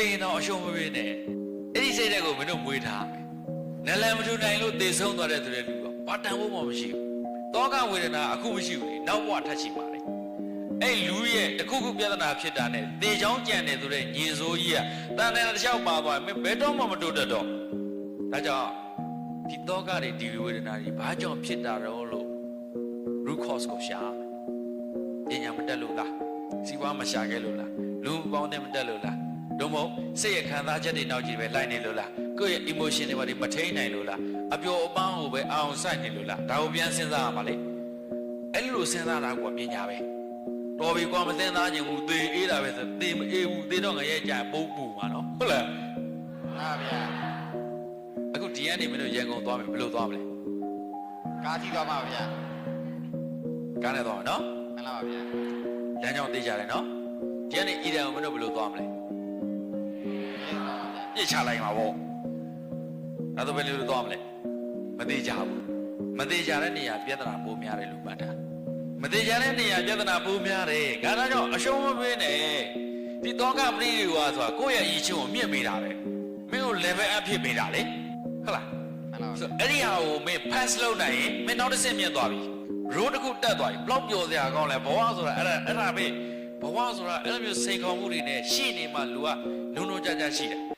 ရင်တော့အရှုံးမပေးနဲ့အဲ့ဒီစိတ်ဓာတ်ကိုမင်းတို့မွေးထားမယ်နလန်မထူနိုင်လို့သေဆုံးသွားတဲ့သူတွေလူကဘာတန်ဖို့မှမရှိဘူးတောကဝေဒနာအခုမရှိဘူးလေနောက်ဘဝထပ်ရှိပါလေအဲ့လူရဲ့တစ်ခုခုပြဿနာဖြစ်တာနဲ့သေချောင်းကြံတယ်ဆိုတဲ့ညီစိုးကြီးကတန်တယ်တစ်လျှောက်ပါသွားမင်းဘယ်တော့မှမတိုးတတ်တော့ဒါကြောင့်ဒီတောကတွေဒီဝေဒနာတွေဘာကြောင့်ဖြစ်တာတော့လို့ root cause ကိုရှာပညာမတက်လို့လားစီးပွားမရှာခဲ့လို့လားလူပေါင်းတဲ့မတက်လို့လားဒုံမို့စိတ်ရခံစားချက်တွေနောက်ကြည့်ပဲလိုက်နေလို့လားကိုယ့်ရဲ့ emotion တွေဘာတွေမထိန်နိုင်လို့လားအပျော်အပန်းကိုပဲအောင်ဆိုင်နေလို့လားဒါကိုပြန်စဉ်းစားရမှာလေအဲ့လိုစဉ်းစားတာကပညာပဲတော်ပြီကွာမစဉ်းစားခြင်းဘူးသေအေးတာပဲဆိုသေမအေးဘူးသေတော့ငရဲကြပုံးပူမှာနော်ဟုတ်လားဟာဗျာအခုဒီကနေမင်းတို့ရန်ကုန်သွားမယ်ဘယ်လိုသွားမလဲကားကြီးသွားမှာဗျာကားနဲ့သွားမှာနော်မှန်လားပါဗျာလမ်းကြောင်းသိကြတယ်နော်ဒီကနေအီရန်ကိုမင်းတို့ဘယ်လိုသွားမလဲပြစ်ချလိုက်မှာပေါ့အဲ့တော့ဘယ်လိုသွားမလဲမသိကြဘူးမသိကြတဲ့နေရာပြဿနာပိုများတယ်လို့မှတ်တာမသိကြတဲ့နေရာပြဿနာပိုများတယ်ဒါကြောင့်အရှုံးမပေးနဲ့ဒီတောကပရိဒီဝါဆိုတာကိုယ့်ရဲ့အရေးချင်းကိုမြင့်ပေးတာပဲမင်းကို level up ဖြစ်ပေးတာလေဟုတ်လားဆိုအဲ့ဒီဟာကိုမင်း pass လုပ်နိုင်ရင်မင်းနောက်တစ်ဆင့်မြင့်သွားပြီ road တစ်ခုတက်သွားပြီ block ပျော်စရာကောင်းလဲဘဝဆိုတာအဲ့ဒါပဲဘဝဆိုတာအဲ့လိုမျိုးစိန်ခေါ်မှုတွေနဲ့ရှိနေမှလူကလုံလုံကြကြရှိတယ်